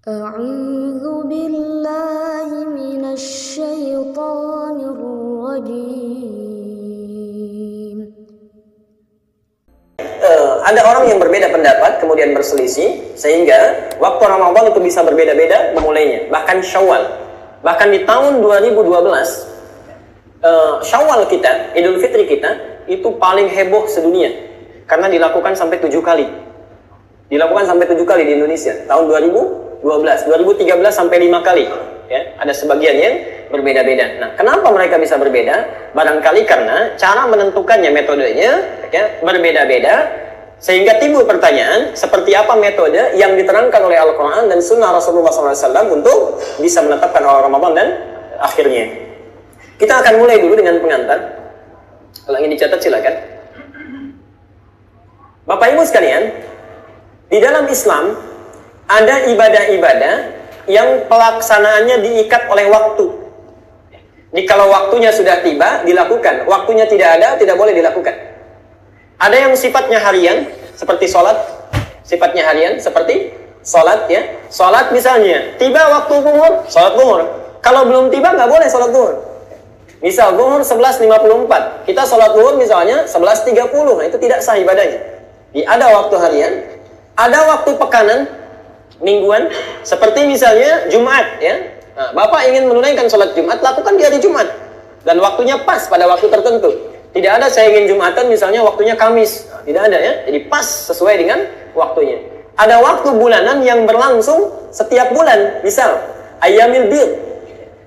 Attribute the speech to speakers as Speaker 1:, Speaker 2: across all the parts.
Speaker 1: أعوذ بالله من الشيطان الرجيم.
Speaker 2: Ada orang yang berbeda pendapat kemudian berselisih sehingga waktu Ramadan itu bisa berbeda-beda memulainya, bahkan Syawal. Bahkan di tahun 2012 Syawal kita, Idul Fitri kita itu paling heboh sedunia karena dilakukan sampai 7 kali. Dilakukan sampai 7 kali di Indonesia tahun 2012, 2013 sampai 5 kali. Ya, ada sebagian yang berbeda-beda. Nah, kenapa mereka bisa berbeda? Barangkali karena cara menentukannya, metodenya ya, berbeda-beda, sehingga timbul pertanyaan seperti apa metode yang diterangkan oleh Al-Quran dan Sunnah Rasulullah SAW untuk bisa menetapkan awal Ramadan dan akhirnya. Kita akan mulai dulu dengan pengantar. Kalau ingin dicatat silakan. Bapak Ibu sekalian, di dalam Islam ada ibadah-ibadah yang pelaksanaannya diikat oleh waktu. Jadi kalau waktunya sudah tiba, dilakukan. Waktunya tidak ada, tidak boleh dilakukan. Ada yang sifatnya harian, seperti sholat. Sifatnya harian, seperti sholat ya. Sholat misalnya, tiba waktu zuhur, sholat zuhur. Kalau belum tiba, nggak boleh sholat zuhur. Misal zuhur 11.54, kita sholat zuhur misalnya 11.30, nah itu tidak sah ibadahnya. Jadi ada waktu harian, ada waktu pekanan, mingguan, seperti misalnya Jumat ya. Nah, Bapak ingin menunaikan sholat Jumat, lakukan di hari Jumat dan waktunya pas pada waktu tertentu. Tidak ada saya ingin Jumatan misalnya waktunya Kamis, nah, tidak ada ya. Jadi pas sesuai dengan waktunya. Ada waktu bulanan yang berlangsung setiap bulan, misal Ayyamil Bid,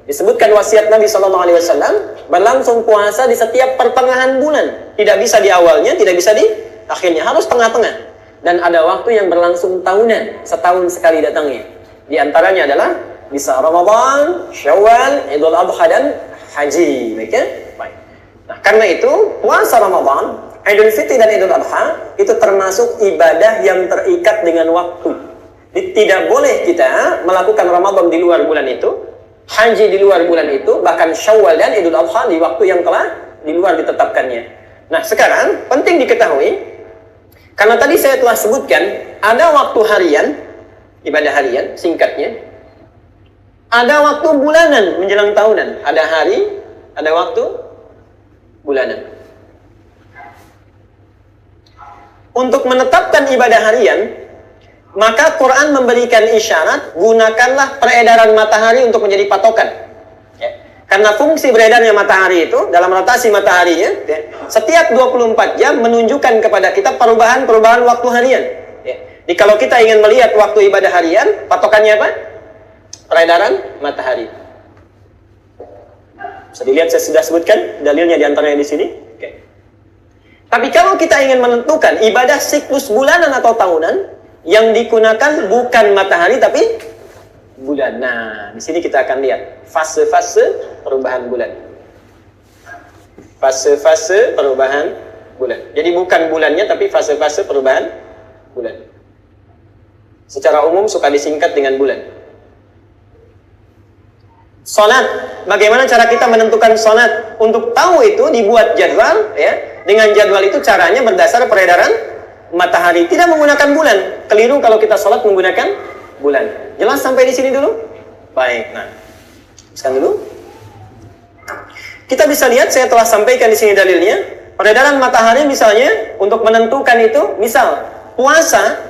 Speaker 2: disebutkan wasiat Nabi SAW, berlangsung puasa di setiap pertengahan bulan, tidak bisa di awalnya, tidak bisa di akhirnya, harus tengah-tengah. Dan ada waktu yang berlangsung tahunan, setahun sekali datangnya. Di antaranya adalah bisa Ramadan, Syawal, Idul Adha dan Haji. Baik ya? Baik. Nah, karena itu puasa Ramadan, Idul Fitri dan Idul Adha itu termasuk ibadah yang terikat dengan waktu. Jadi, tidak boleh kita melakukan Ramadan di luar bulan itu, Haji di luar bulan itu, bahkan Syawal dan Idul Adha di waktu yang telah di luar ditetapkannya. Nah, sekarang penting diketahui, karena tadi saya telah sebutkan, ada waktu harian, ibadah harian, singkatnya. Ada waktu bulanan menjelang tahunan. Ada hari, ada waktu bulanan. Untuk menetapkan ibadah harian, maka Quran memberikan isyarat, gunakanlah peredaran matahari untuk menjadi patokan. Ya. Karena fungsi beredarnya matahari itu, dalam rotasi mataharinya, ya, setiap 24 jam menunjukkan kepada kita perubahan-perubahan waktu harian. Ya. Jadi kalau kita ingin melihat waktu ibadah harian, patokannya apa? Peredaran matahari. Bisa dilihat, saya sudah sebutkan dalilnya diantaranya di sini. Oke. Tapi kalau kita ingin menentukan ibadah siklus bulanan atau tahunan, yang digunakan bukan matahari tapi bulan. Nah, di sini kita akan lihat fase-fase perubahan bulan. Fase-fase perubahan bulan. Jadi bukan bulannya tapi fase-fase perubahan bulan. Secara umum suka disingkat dengan bulan. Salat, bagaimana cara kita menentukan salat? Untuk tahu itu dibuat jadwal ya. Dengan jadwal itu caranya berdasar peredaran matahari, tidak menggunakan bulan. Keliru kalau kita salat menggunakan bulan. Jelas sampai di sini dulu? Baik, nah. Sekarang dulu. Kita bisa lihat, saya telah sampaikan di sini dalilnya. Peredaran matahari misalnya, untuk menentukan itu, misal, puasa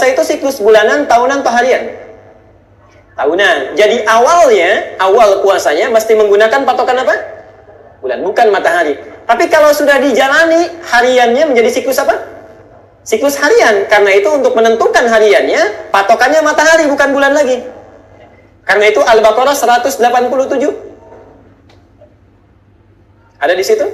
Speaker 2: itu siklus bulanan, tahunan, atau harian? Tahunan. Jadi awal puasanya mesti menggunakan patokan apa? Bulan, bukan matahari. Tapi kalau sudah dijalani, hariannya menjadi siklus apa? Siklus harian. Karena itu untuk menentukan hariannya, patokannya matahari bukan bulan lagi. Karena itu Al-Baqarah 187. Ada di situ?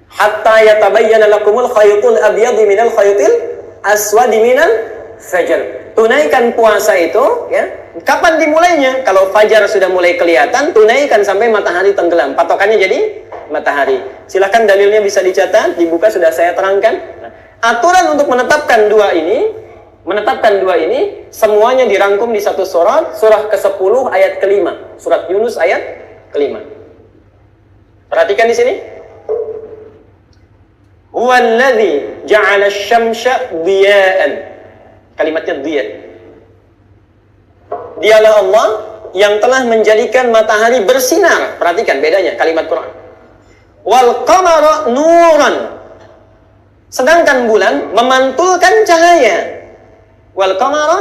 Speaker 2: Hatta yatabayyana lakumul khaytul abyadu minal khaytil aswadi minal fajr. Tunaikan puasa itu ya. Kapan dimulainya? Kalau fajar sudah mulai kelihatan, tunaikan sampai matahari tenggelam. Patokannya jadi matahari. Silakan dalilnya bisa dicatat, dibuka, sudah saya terangkan. Nah, aturan untuk menetapkan dua ini semuanya dirangkum di satu surat, surah ke-10 ayat ke-5, surat Yunus ayat ke-5. Perhatikan di sini. Huwallazi ja'ala asy-syamsa diya'an Kalimatnya dia. Dialah Allah yang telah menjadikan matahari bersinar. Perhatikan bedanya kalimat Quran. Wal qamara nuran. Sedangkan bulan memantulkan cahaya. Wal qamara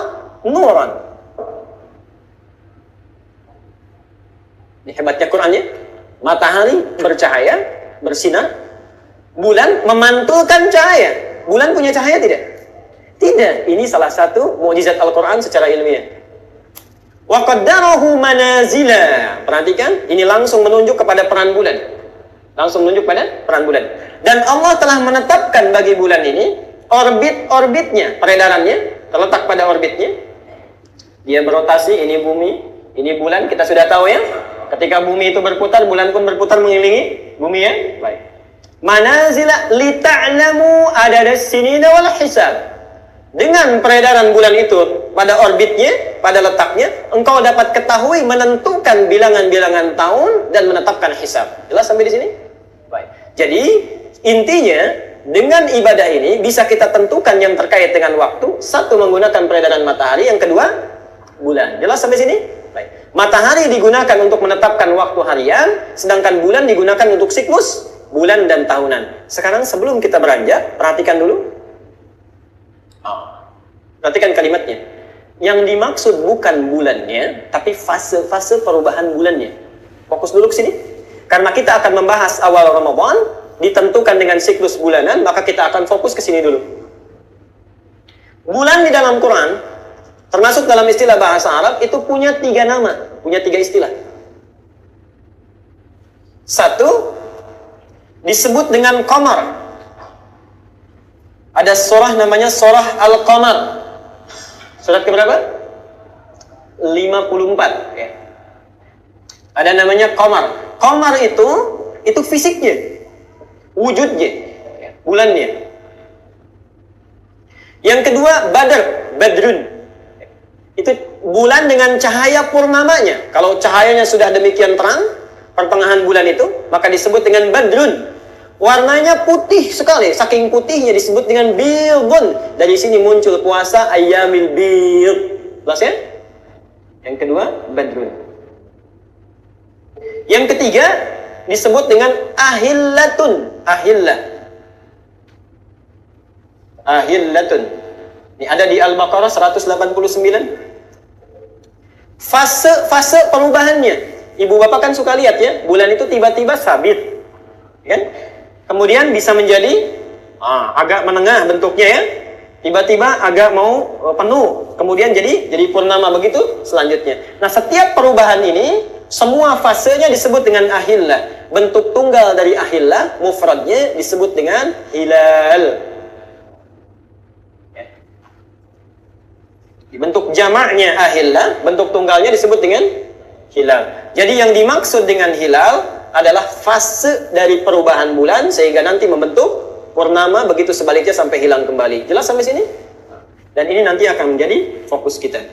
Speaker 2: nuran. Ini hebatnya Qurannya. Matahari bercahaya, bersinar. Bulan memantulkan cahaya. Bulan punya cahaya tidak? Tidak. Ini salah satu mukjizat Al-Quran secara ilmiah. Wa qaddarahu manazila. Perhatikan, ini langsung menunjuk kepada peran bulan. Langsung menunjuk pada peran bulan. Dan Allah telah menetapkan bagi bulan ini orbit-orbitnya, peredarannya terletak pada orbitnya. Dia berotasi, ini bumi, ini bulan, kita sudah tahu ya. Ketika bumi itu berputar, bulan pun berputar mengelilingi bumi ya. Baik. Manazila lita'lamu adadas sinina wal hisab. Dengan peredaran bulan itu pada orbitnya, pada letaknya, engkau dapat ketahui menentukan bilangan-bilangan tahun dan menetapkan hisab. Jelas sampai di sini? Baik. Jadi, intinya dengan ibadah ini bisa kita tentukan yang terkait dengan waktu. Satu, menggunakan peredaran matahari. Yang kedua, bulan. Jelas sampai sini? Baik. Matahari digunakan untuk menetapkan waktu harian, sedangkan bulan digunakan untuk siklus bulan dan tahunan. Sekarang sebelum kita beranjak, perhatikan dulu. Perhatikan kalimatnya. Yang dimaksud bukan bulannya, tapi fase-fase perubahan bulannya. Fokus dulu ke sini. Karena kita akan membahas awal Ramadan, ditentukan dengan siklus bulanan, maka kita akan fokus ke sini dulu. Bulan di dalam Quran, termasuk dalam istilah bahasa Arab, itu punya 3 nama, punya 3 istilah. Satu, disebut dengan qamar. Ada surah namanya surah Al-Qamar. Surat keberapa? 54 ya. Ada namanya qamar. Qamar itu fisiknya, wujudnya, bulannya. Yang kedua, badrun. Itu bulan dengan cahaya purnamanya. Kalau cahayanya sudah demikian terang, pertengahan bulan itu, maka disebut dengan badrun. Warnanya putih sekali, saking putihnya disebut dengan bildun. Dari sini muncul puasa ayyamil bild. Jelas ya? Yang kedua, badrun. Yang ketiga, disebut dengan ahillatun. Ahillatun. Ini ada di Al-Baqarah 189. Fase perubahannya. Ibu bapak kan suka lihat ya, bulan itu tiba-tiba sabit. Kan? Kemudian bisa menjadi agak menengah bentuknya ya. Tiba-tiba agak mau penuh. Kemudian jadi purnama begitu selanjutnya. Nah, setiap perubahan ini semua fasenya disebut dengan ahillah. Bentuk tunggal dari ahillah, mufradnya disebut dengan hilal. Bentuk jamaknya ahillah, bentuk tunggalnya disebut dengan hilal. Jadi yang dimaksud dengan hilal adalah fase dari perubahan bulan sehingga nanti membentuk purnama, begitu sebaliknya sampai hilang kembali. Jelas sampai sini? Dan ini nanti akan menjadi fokus kita.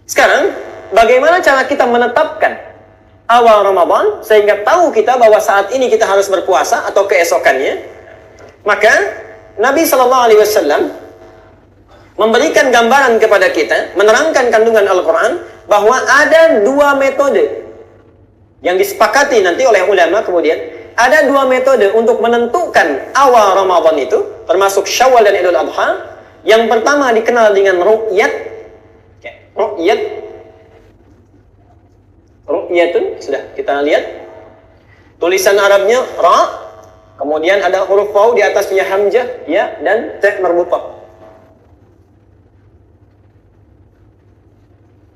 Speaker 2: Sekarang, bagaimana cara kita menetapkan awal Ramadan sehingga tahu kita bahwa saat ini kita harus berpuasa atau keesokannya? Maka Nabi SAW memberikan gambaran kepada kita, menerangkan kandungan Al-Quran bahwa ada 2 metode yang disepakati nanti oleh ulama. Kemudian ada 2 metode untuk menentukan awal Ramadan itu, termasuk Syawal dan Idul Adha. Yang pertama dikenal dengan ru'yat. Ru'yatun sudah kita lihat. Tulisan Arabnya ra, kemudian ada huruf waw di atasnya hamzah ya dan ta marbutah.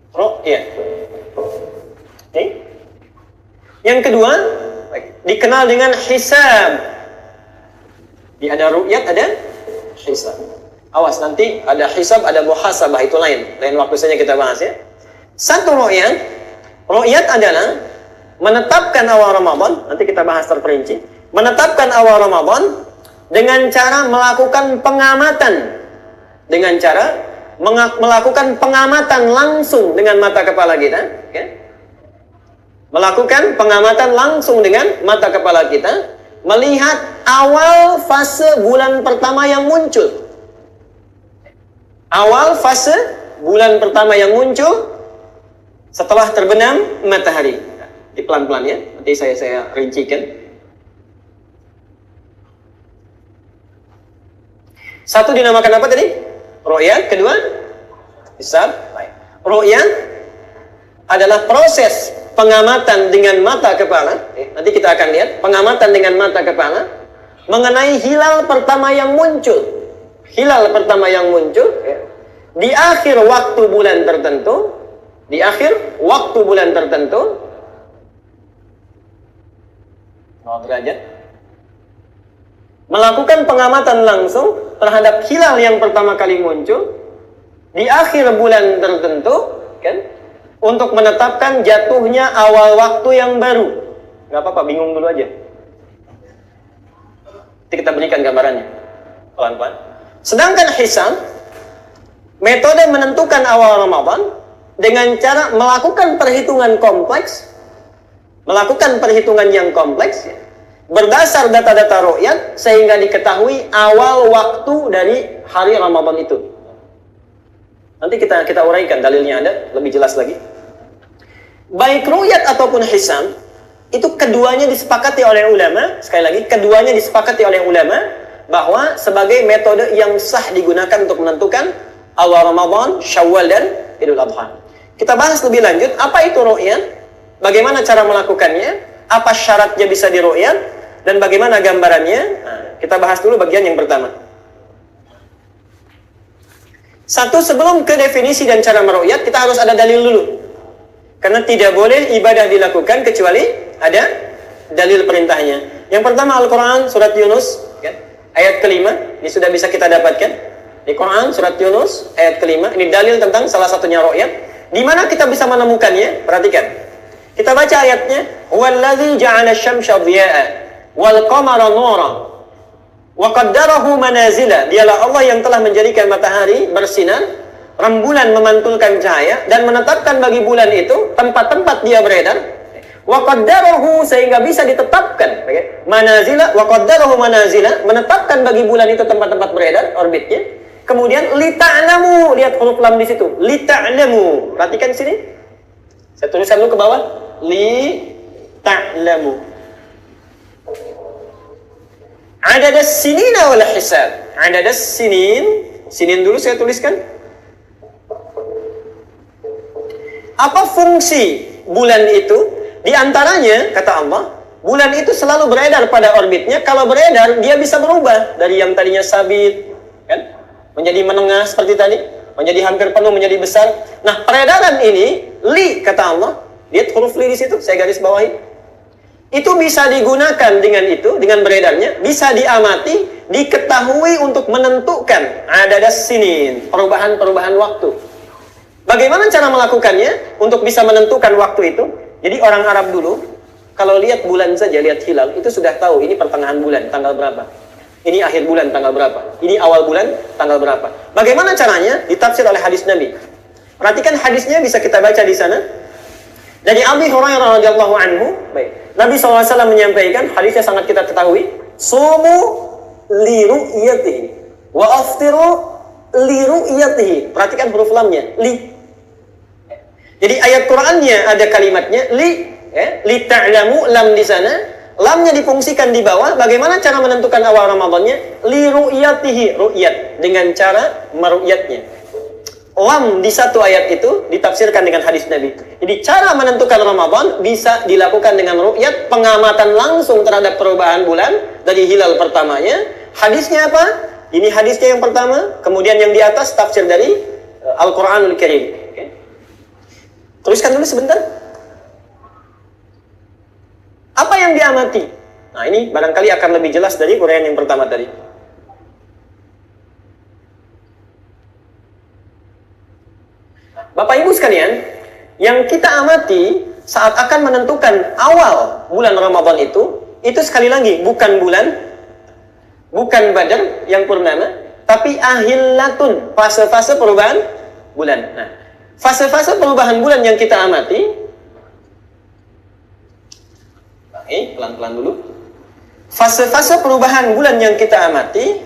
Speaker 2: Ru'yat. Oke. Yang kedua, dikenal dengan hisab. Ada ru'yat, ada hisab. Awas, nanti ada hisab, ada muhasabah, itu lain waktu saja kita bahas ya. Satu ru'yat adalah menetapkan awal Ramadan, nanti kita bahas terperinci. Menetapkan awal Ramadan dengan cara melakukan pengamatan. Dengan cara melakukan pengamatan langsung dengan mata kepala kita, okay? Melakukan pengamatan langsung dengan mata kepala kita, melihat awal fase bulan pertama yang muncul. Awal fase bulan pertama yang muncul setelah terbenam matahari. Di pelan-pelan ya, nanti saya rincikan. Satu dinamakan apa tadi? Ru'yah. Kedua, hisab. Ru'yah adalah proses pengamatan dengan mata kepala. Nanti kita akan lihat pengamatan dengan mata kepala mengenai hilal pertama yang muncul. Hilal pertama yang muncul di akhir waktu bulan tertentu. Di akhir waktu bulan tertentu. 0 derajat. Melakukan pengamatan langsung terhadap hilal yang pertama kali muncul di akhir bulan tertentu, kan? Untuk menetapkan jatuhnya awal waktu yang baru. Nggak apa-apa, bingung dulu aja. Nanti kita berikan gambarannya pelan-pelan. Sedangkan hisab, metode menentukan awal Ramadan dengan cara melakukan perhitungan kompleks, melakukan perhitungan yang kompleks berdasar data-data ru'yat sehingga diketahui awal waktu dari hari Ramadan itu. Nanti kita uraikan dalilnya ada lebih jelas lagi. Baik ru'yat ataupun hisab itu keduanya disepakati oleh ulama. Sekali lagi, keduanya disepakati oleh ulama bahwa sebagai metode yang sah digunakan untuk menentukan awal Ramadan, Syawal dan Idul Adha. Kita bahas lebih lanjut apa itu ru'yat, bagaimana cara melakukannya, apa syaratnya bisa diru'yat, dan bagaimana gambarannya. Nah, kita bahas dulu bagian yang pertama. Satu, sebelum ke definisi dan cara meru'yat, kita harus ada dalil dulu. Karena tidak boleh ibadah dilakukan kecuali ada dalil perintahnya. Yang pertama Al-Quran, surat Yunus, kan? Ayat kelima. Ini sudah bisa kita dapatkan. Di Quran, surat Yunus, ayat kelima. Ini dalil tentang salah satunya ru'yat. Di mana kita bisa menemukannya? Perhatikan. Kita baca ayatnya. Huwallazi ja'ala asy-syamsa dhiya'a wal qamara nura wa qaddarahu manazila. Dialah Allah yang telah menjadikan matahari bersinar, rembulan memantulkan cahaya, dan menetapkan bagi bulan itu tempat-tempat dia beredar. Wa qaddarahu, sehingga bisa ditetapkan. Manazila, wa qaddarahu manazila, menetapkan bagi bulan itu tempat-tempat beredar, orbitnya. Kemudian lita'lamu, lihat huruf lam di situ. Lita'lamu. Perhatikan sini. Saya tuliskan dulu ke bawah. Lita'lamu. Adadas sinina wal hisab. Adadas sinin. Sinin dulu saya tuliskan. Apa fungsi bulan itu? Di antaranya, kata Allah, bulan itu selalu beredar pada orbitnya. Kalau beredar, dia bisa berubah dari yang tadinya sabit, kan, menjadi menengah seperti tadi, menjadi hampir penuh, menjadi besar. Nah, peredaran ini, li, kata Allah, lihat huruf li di situ, saya garis bawahi. Itu bisa digunakan dengan itu, dengan beredarnya, bisa diamati, diketahui untuk menentukan adadas sinin, perubahan-perubahan waktu. Bagaimana cara melakukannya untuk bisa menentukan waktu itu? Jadi orang Arab dulu, kalau lihat bulan saja, lihat hilal, itu sudah tahu ini pertengahan bulan, tanggal berapa. Ini akhir bulan, tanggal berapa. Ini awal bulan, tanggal berapa. Bagaimana caranya? Ditafsir oleh hadis Nabi. Perhatikan hadisnya, bisa kita baca di sana. Dari Abi Hurairah radhiyallahu anhu, baik. Nabi SAW menyampaikan, hadisnya sangat kita ketahui, sumu li ru'yatihi wa aftiru li ru'yatihi. Perhatikan huruf lamnya, li. Jadi ayat Qur'annya ada kalimatnya li, li ta'lamu, lam di sana, lamnya difungsikan di bawah. Bagaimana cara menentukan awal Ramadannya? Li ru'yatihi, ru'yat, dengan cara meru'yatnya. Lam di satu ayat itu ditafsirkan dengan hadis Nabi. Jadi cara menentukan Ramadan bisa dilakukan dengan ru'yat, pengamatan langsung terhadap perubahan bulan dari hilal pertamanya. Hadisnya apa? Ini hadisnya yang pertama. Kemudian yang di atas tafsir dari Al-Quranul Karim. Okay. Tuliskan dulu sebentar. Apa yang diamati? Nah, ini barangkali akan lebih jelas dari uraian yang pertama tadi. Bapak Ibu sekalian, yang kita amati saat akan menentukan awal bulan Ramadan itu sekali lagi bukan bulan, bukan Badar yang purnama, tapi ahillatun, fase-fase perubahan bulan. Nah, fase-fase perubahan bulan yang kita amati, pelan-pelan dulu. Fase-fase perubahan bulan yang kita amati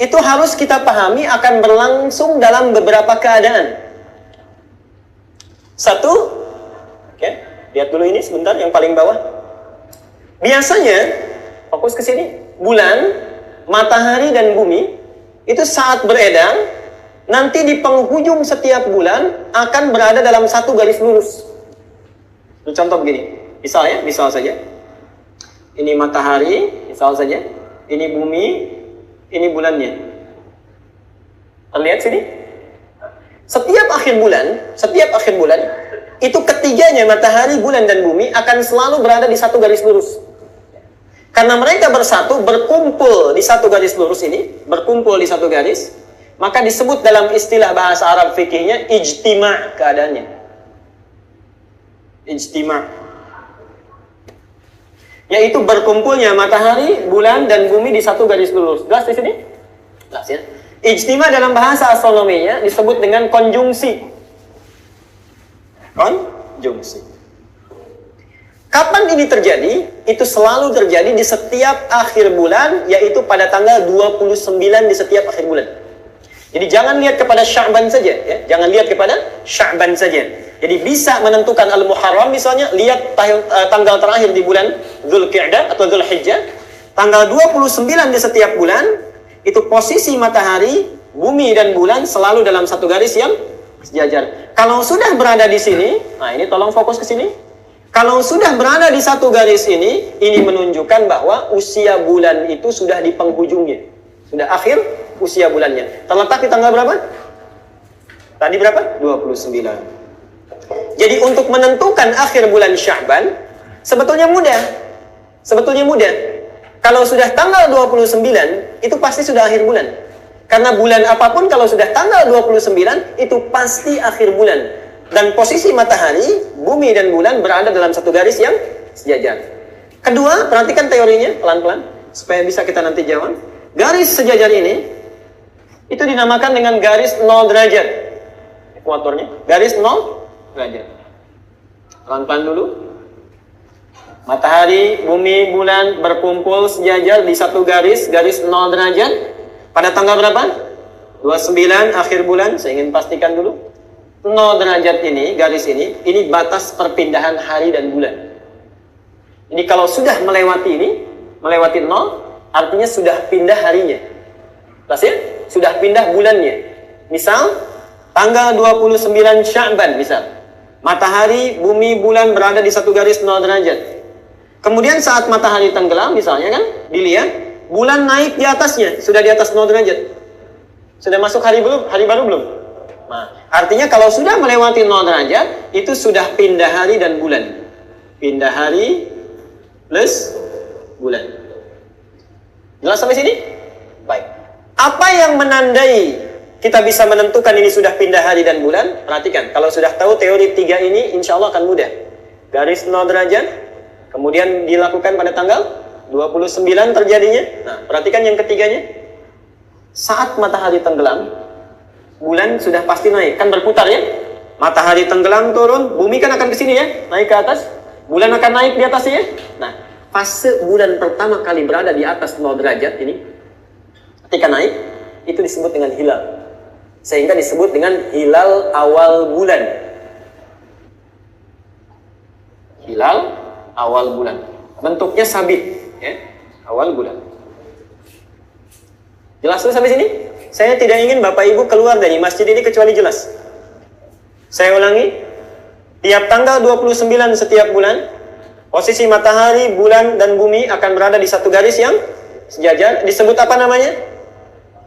Speaker 2: itu harus kita pahami akan berlangsung dalam beberapa keadaan. Satu, oke, lihat dulu ini sebentar yang paling bawah. Biasanya, fokus ke sini, bulan, matahari dan bumi itu saat beredar, nanti di penghujung setiap bulan akan berada dalam satu garis lurus. Contoh begini, misal saja, ini matahari, misal saja, ini bumi, ini bulannya. Terlihat sini? Setiap akhir bulan, itu ketiganya matahari, bulan, dan bumi akan selalu berada di satu garis lurus. Karena mereka bersatu, berkumpul di satu garis lurus ini, maka disebut dalam istilah bahasa Arab fikihnya ijtima' keadaannya. Ijtima'. Yaitu berkumpulnya matahari, bulan, dan bumi di satu garis lurus. Jelas di sini? Jelas ya. Ijtima' dalam bahasa astronominya disebut dengan konjungsi. Konjungsi. Kapan ini terjadi? Itu selalu terjadi di setiap akhir bulan, yaitu pada tanggal 29 di setiap akhir bulan. Jadi jangan lihat kepada Sya'ban saja, ya. Jangan lihat kepada Sya'ban saja. Jadi bisa menentukan Al-Muharram misalnya, lihat tanggal terakhir di bulan Dzulqa'dah atau Dzulhijjah, tanggal 29 di setiap bulan, itu posisi matahari, bumi dan bulan selalu dalam satu garis yang sejajar. Kalau sudah berada di sini, nah ini tolong fokus ke sini. Kalau sudah berada di satu garis ini menunjukkan bahwa usia bulan itu sudah di penghujungnya. Sudah akhir usia bulannya. Terletak di tanggal berapa? Tadi berapa? 29. Jadi untuk menentukan akhir bulan Sya'ban, sebetulnya mudah. Kalau sudah tanggal 29, itu pasti sudah akhir bulan. Karena bulan apapun kalau sudah tanggal 29, itu pasti akhir bulan. Dan posisi matahari, bumi, dan bulan berada dalam satu garis yang sejajar. Kedua, perhatikan teorinya pelan-pelan, supaya bisa kita nanti jawab. Garis sejajar ini, itu dinamakan dengan garis 0 derajat. Ekuatornya, garis 0 derajat. Pelan-pelan dulu. Matahari, bumi, bulan berkumpul sejajar di satu garis 0 derajat. Pada tanggal berapa? 29 akhir bulan, saya ingin pastikan dulu. 0 derajat ini, garis ini batas perpindahan hari dan bulan. Jadi kalau sudah melewati 0, artinya sudah pindah harinya. Jelas ya? Sudah pindah bulannya. Misal, tanggal 29 Sya'ban, misal. Matahari, bumi, bulan berada di satu garis 0 derajat. Kemudian saat matahari tenggelam, misalnya kan, dilihat, bulan naik di atasnya, sudah di atas 0 derajat. Sudah masuk hari baru belum? Nah, artinya kalau sudah melewati 0 derajat, itu sudah pindah hari dan bulan. Pindah hari plus bulan. Jelas sampai sini? Baik. Apa yang menandai kita bisa menentukan ini sudah pindah hari dan bulan? Perhatikan, kalau sudah tahu teori 3 ini, insya Allah akan mudah. Garis 0 derajat, kemudian dilakukan pada tanggal 29 terjadinya. Nah, perhatikan yang ketiganya. Saat matahari tenggelam, bulan sudah pasti naik, kan berputar ya. Matahari tenggelam turun, bumi kan akan ke sini ya, naik ke atas. Bulan akan naik di atasnya ya. Nah, fase bulan pertama kali berada di atas 0 derajat ini, ketika naik, itu disebut dengan hilal. Sehingga disebut dengan hilal awal bulan. Hilal awal bulan. Bentuknya sabit ya, awal bulan. Jelas tuh sampai sini? Saya tidak ingin Bapak Ibu keluar dari masjid ini kecuali jelas. Saya ulangi, tiap tanggal 29 setiap bulan, posisi matahari, bulan, dan bumi akan berada di satu garis yang sejajar. Disebut apa namanya?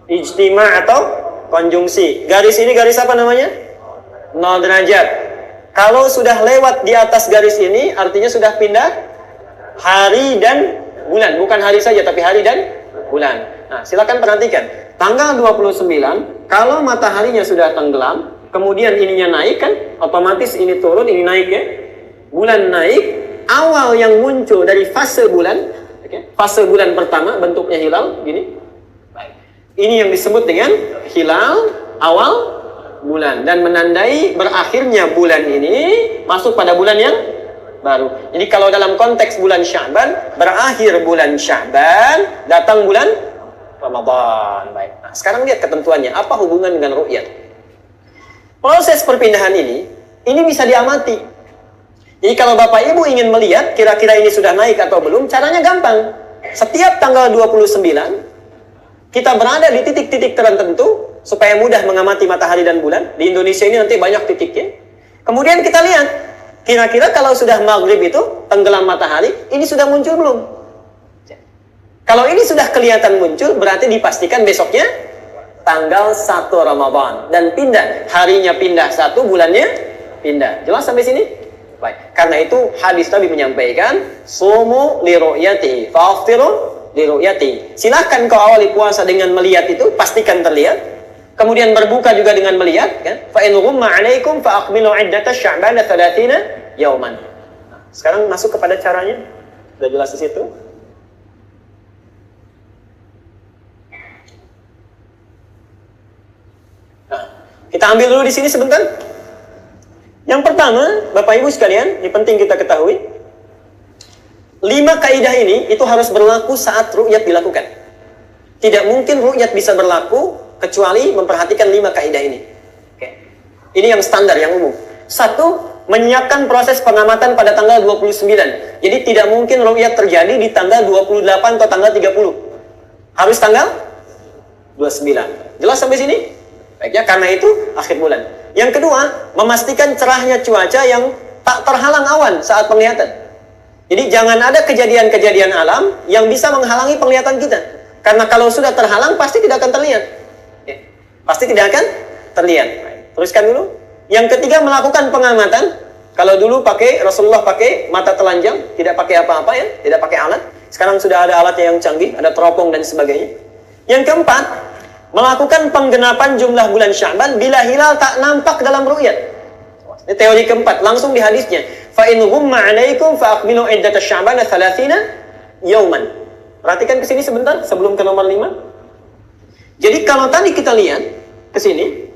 Speaker 2: Ijtima' atau konjungsi. Garis ini garis apa namanya? 0 derajat. Kalau sudah lewat di atas garis ini, artinya sudah pindah hari dan bulan. Bukan hari saja, tapi hari dan bulan. Nah, silakan perhatikan. Tanggal 29, kalau mataharinya sudah tenggelam, kemudian ininya naik kan, otomatis ini turun, ini naik ya. Bulan naik, awal yang muncul dari fase bulan, fase bulan pertama bentuknya hilal, gini. Baik. Ini yang disebut dengan hilal awal bulan, dan menandai berakhirnya bulan ini masuk pada bulan yang baru. Jadi kalau dalam konteks bulan Sya'ban, berakhir bulan Sya'ban, datang bulan Ramadan. Baik. Nah, sekarang lihat ketentuannya. Apa hubungan dengan ru'yat? Proses perpindahan ini bisa diamati. Jadi kalau Bapak Ibu ingin melihat kira-kira ini sudah naik atau belum, caranya gampang. Setiap tanggal 29, kita berada di titik-titik tertentu supaya mudah mengamati matahari dan bulan. Di Indonesia ini nanti banyak titiknya. Kemudian kita lihat, kira-kira kalau sudah maghrib itu, tenggelam matahari, ini sudah muncul belum? Kalau ini sudah kelihatan muncul, berarti dipastikan besoknya tanggal 1 Ramadan. Dan pindah, harinya pindah 1, bulannya pindah. Jelas sampai sini? Baik. Karena itu hadis Nabi menyampaikan, sumu li ru'yati, fa'aftiru li ru'yati. Silakan kau awali puasa dengan melihat itu, pastikan terlihat. Kemudian berbuka juga dengan melihat, kan? Fa in ghumma 'alaikum fa aqbilu 'iddata sya'bana 30 yauman. Nah, sekarang masuk kepada caranya. Sudah jelas di situ? Nah, kita ambil dulu di sini sebentar. Yang pertama, Bapak Ibu sekalian, ini penting kita ketahui. 5 kaidah ini itu harus berlaku saat ru'yat dilakukan. Tidak mungkin ru'yat bisa berlaku kecuali memperhatikan 5 kaidah ini. Oke. Ini yang standar, yang umum. 1, menyiapkan proses pengamatan pada tanggal 29. Jadi tidak mungkin ru'yat terjadi di tanggal 28 atau tanggal 30. Harus tanggal 29. Jelas sampai sini? Baiknya, karena itu akhir bulan. Yang kedua, memastikan cerahnya cuaca yang tak terhalang awan saat penglihatan. Jadi jangan ada kejadian-kejadian alam yang bisa menghalangi penglihatan kita. Karena kalau sudah terhalang, pasti tidak akan terlihat. Ya. Pasti tidak akan terlihat. Teruskan dulu. Yang ketiga, melakukan pengamatan. Kalau dulu Rasulullah pakai mata telanjang, tidak pakai apa-apa ya, tidak pakai alat. Sekarang sudah ada alat yang canggih, ada teropong dan sebagainya. Yang keempat, melakukan penggenapan jumlah bulan Sya'ban bila hilal tak nampak dalam ru'yat. Ini teori keempat, langsung di hadisnya. Fa in ghumma 'alaikum fa aqbilu 'iddata sya'bana 30 yauman. Perhatikan ke sini sebentar sebelum ke nomor 5. Jadi kalau tadi kita lihat ke sini,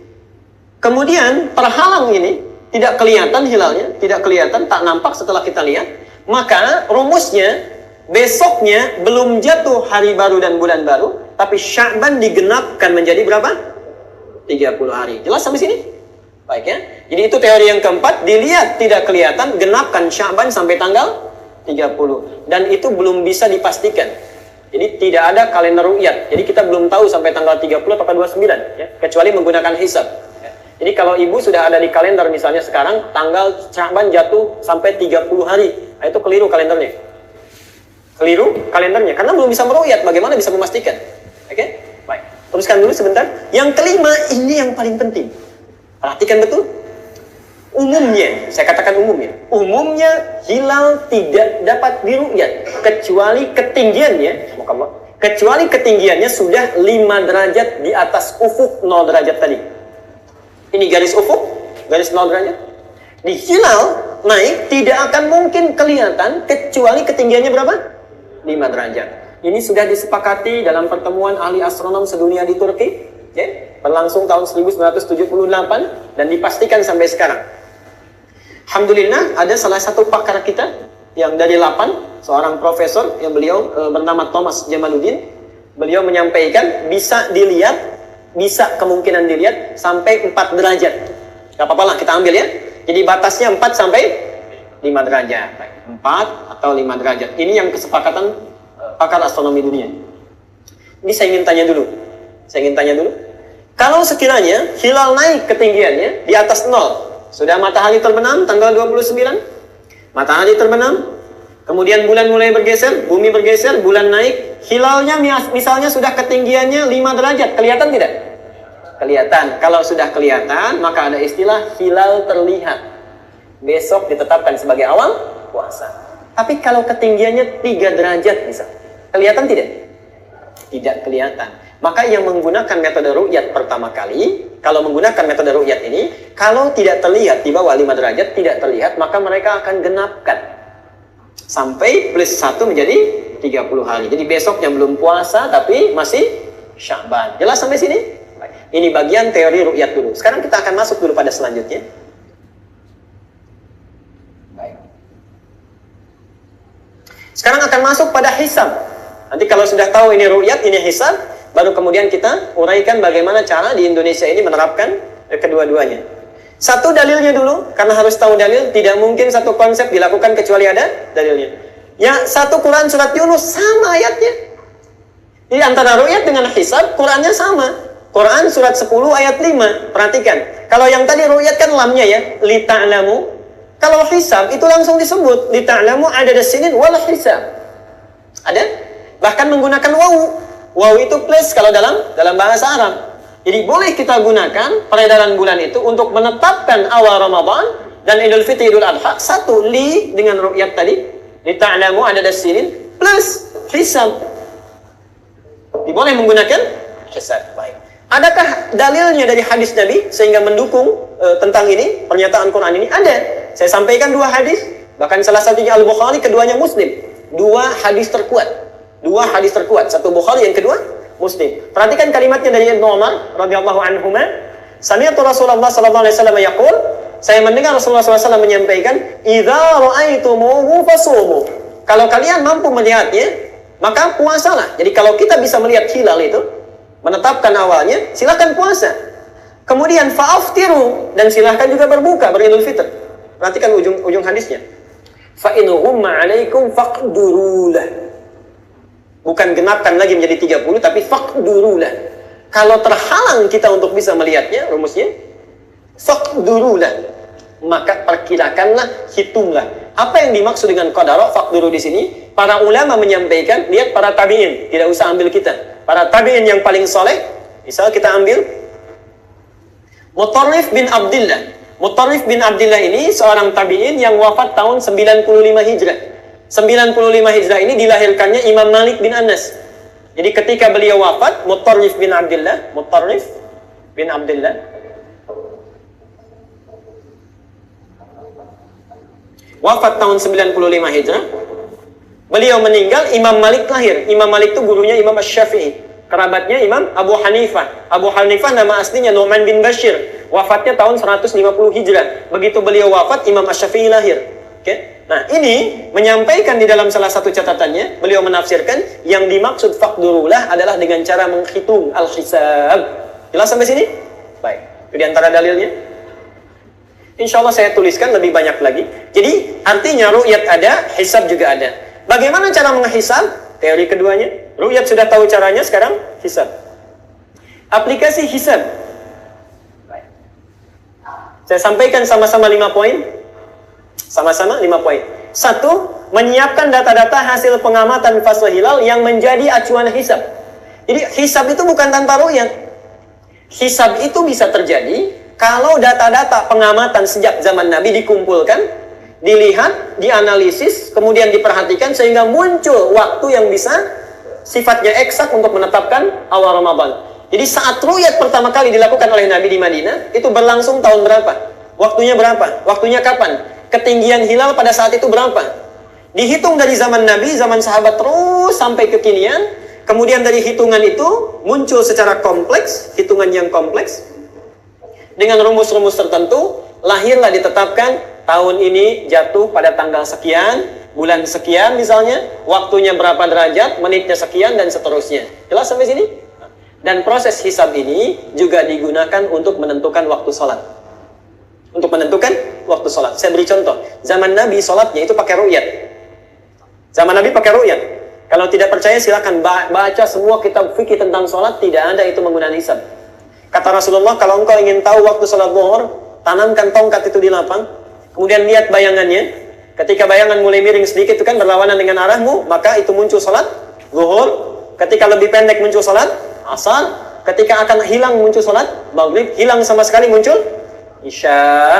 Speaker 2: kemudian terhalang ini, tidak kelihatan hilalnya, tidak kelihatan, tak nampak setelah kita lihat, maka rumusnya besoknya belum jatuh hari baru dan bulan baru, tapi Sya'ban digenapkan menjadi berapa? 30 hari. Jelas sampai sini? Baik ya. Jadi itu teori yang keempat, dilihat tidak kelihatan, genapkan Sya'ban sampai tanggal 30. Dan itu belum bisa dipastikan. Jadi tidak ada kalender ru'yat. Jadi kita belum tahu sampai tanggal 30 atau 29 ya, kecuali menggunakan hisab. Ya. Jadi kalau ibu sudah ada di kalender misalnya sekarang tanggal Sya'ban jatuh sampai 30 hari. Nah, itu keliru kalendernya. Keliru kalendernya karena belum bisa meru'yat, bagaimana bisa memastikan? Oke? Baik. Teruskan dulu sebentar. Yang kelima, ini yang paling penting. Perhatikan betul. Umumnya, saya katakan umumnya. Umumnya hilal tidak dapat diru'yat kecuali ketinggiannya, kecuali ketinggiannya sudah 5 derajat di atas ufuk 0 derajat tadi. Ini garis ufuk, garis 0 derajat. Di hilal naik tidak akan mungkin kelihatan kecuali ketinggiannya berapa? 5 derajat. Ini sudah disepakati dalam pertemuan ahli astronom sedunia di Turki, ya, berlangsung tahun 1978 dan dipastikan sampai sekarang. Alhamdulillah ada salah satu pakar kita yang dari LAPAN, seorang profesor yang beliau bernama Thomas Jamaluddin. Beliau menyampaikan bisa dilihat, bisa kemungkinan dilihat sampai 4 derajat. Gak apa-apa lah kita ambil ya. Jadi batasnya 4 sampai 5 derajat. 4 atau 5 derajat. Ini yang kesepakatan pakar astronomi dunia. Ini saya ingin tanya dulu. Kalau sekiranya hilal naik ketinggiannya di atas 0, sudah matahari terbenam tanggal 29, matahari terbenam, kemudian bulan mulai bergeser, bumi bergeser, bulan naik, hilalnya misalnya sudah ketinggiannya 5 derajat, kelihatan tidak? Kelihatan. Kalau sudah kelihatan, maka ada istilah hilal terlihat. Besok ditetapkan sebagai awal puasa. Tapi kalau ketinggiannya 3 derajat misalnya, kelihatan tidak? Tidak kelihatan. Maka yang menggunakan metode ru'yat pertama kali, kalau menggunakan metode ru'yat ini, kalau tidak terlihat di bawah 5 derajat, tidak terlihat, maka mereka akan genapkan sampai plus 1 menjadi 30 hari. Jadi besoknya belum puasa, tapi masih Sya'ban. Jelas sampai sini? Ini bagian teori ru'yat dulu. Sekarang kita akan masuk dulu pada selanjutnya. Sekarang akan masuk pada hisab. Nanti kalau sudah tahu ini ru'yat, ini hisab, baru kemudian kita uraikan bagaimana cara di Indonesia ini menerapkan kedua-duanya. Satu dalilnya dulu, karena harus tahu dalil, tidak mungkin satu konsep dilakukan kecuali ada dalilnya. Ya, satu Quran surat Yunus sama ayatnya. Jadi antara ru'yat dengan hisab, Qurannya sama. Quran surat 10 ayat 5. Perhatikan. Kalau yang tadi ru'yat kan lamnya ya, li ta'lamu. Kalau hisab itu langsung disebut li ta'lamu adada sinin wal hisab. Ada? Bahkan menggunakan wawu. Wawu itu plus kalau dalam bahasa Arab. Jadi boleh kita gunakan peredaran bulan itu untuk menetapkan awal Ramadan dan Idul Fitri, Idul Adha. Satu, li dengan ru'yat tadi. Li ta'lamu adada sinin plus hisab. Boleh menggunakan hisab. Baik. Adakah dalilnya dari hadis Nabi sehingga mendukung tentang ini, pernyataan Quran ini? Ada. Saya sampaikan dua hadis, bahkan salah satunya Al-Bukhari, keduanya Muslim. Dua hadis terkuat. Satu Bukhari, yang kedua Muslim. Perhatikan kalimatnya dari Ibnu Umar radhiyallahu anhuma. Sami'tu Rasulullah sallallahu alaihi wasallam yaqul, saya mendengar Rasulullah SAW menyampaikan, "Idza ra'aitumuhu fasumu." Kalau kalian mampu melihatnya, maka puasalah. Jadi kalau kita bisa melihat hilal itu, menetapkan awalnya, silakan puasa. Kemudian fa'aftiru, dan silahkan juga berbuka, beridul fitr. Perhatikan ujung hadisnya. Fa in ghumma 'alaikum faqdurulah. Bukan genapkan lagi menjadi 30, tapi faqdurulah. Kalau terhalang kita untuk bisa melihatnya, rumusnya faqdurulah. Maka perkirakanlah, hitunglah. Apa yang dimaksud dengan qadara faqduru di sini? Para ulama menyampaikan, lihat para tabi'in, tidak usah ambil kita. Para tabi'in yang paling soleh, misal kita ambil Mutarrif bin Abdillah. Mutarrif bin Abdillah ini seorang tabi'in yang wafat tahun 95 Hijrah. 95 Hijrah ini dilahirkannya Imam Malik bin Anas. Jadi ketika beliau wafat, Mutarrif bin Abdillah wafat tahun 95 Hijrah. Beliau meninggal, Imam Malik lahir. Imam Malik itu gurunya Imam Asy-Syafi'i, kerabatnya Imam Abu Hanifah. Abu Hanifah nama aslinya Nu'man bin Bashir. Wafatnya tahun 150 Hijrah. Begitu beliau wafat, Imam Asy-Syafi'i lahir. Oke. Nah, ini menyampaikan di dalam salah satu catatannya, beliau menafsirkan yang dimaksud faqdurullah adalah dengan cara menghitung al-hisab. Jelas sampai sini? Baik. Itu di antara dalilnya. Insya Allah saya tuliskan lebih banyak lagi. Jadi, artinya ru'yat ada, hisab juga ada. Bagaimana cara menghisab? Teori keduanya. Ru'yat sudah tahu caranya, sekarang hisab. Aplikasi hisab. Baik. Saya sampaikan sama-sama 5 poin. Sama-sama 5 poin. 1, menyiapkan data-data hasil pengamatan fase hilal yang menjadi acuan hisab. Jadi hisab itu bukan tanpa ru'yat. Hisab itu bisa terjadi kalau data-data pengamatan sejak zaman Nabi dikumpulkan, dilihat, dianalisis, kemudian diperhatikan sehingga muncul waktu yang bisa sifatnya eksak untuk menetapkan awal Ramadan. Jadi saat ru'yat pertama kali dilakukan oleh Nabi di Madinah, itu berlangsung tahun berapa? Waktunya berapa? Waktunya kapan? Ketinggian hilal pada saat itu berapa? Dihitung dari zaman Nabi, zaman sahabat terus sampai kekinian. Kemudian dari hitungan itu muncul secara kompleks, hitungan yang kompleks. Dengan rumus-rumus tertentu, lahirlah ditetapkan tahun ini jatuh pada tanggal sekian, bulan sekian misalnya, waktunya berapa derajat, menitnya sekian, dan seterusnya. Jelas sampai sini? Dan proses hisab ini juga digunakan untuk menentukan waktu sholat. Untuk menentukan waktu sholat. Saya beri contoh. Zaman Nabi sholatnya itu pakai ru'yat. Zaman Nabi pakai ru'yat. Kalau tidak percaya silakan baca semua kitab fikih tentang sholat. Tidak ada itu menggunakan hisab. Kata Rasulullah, kalau engkau ingin tahu waktu sholat zuhur, tanamkan tongkat itu di lapang. Kemudian lihat bayangannya. Ketika bayangan mulai miring sedikit itu kan berlawanan dengan arahmu, maka itu muncul sholat zuhur. Ketika lebih pendek muncul sholat asar. Ketika akan hilang muncul sholat maghrib. Hilang sama sekali muncul Isya.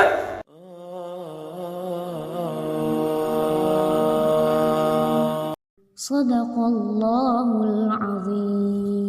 Speaker 1: Sadaqallahul azim.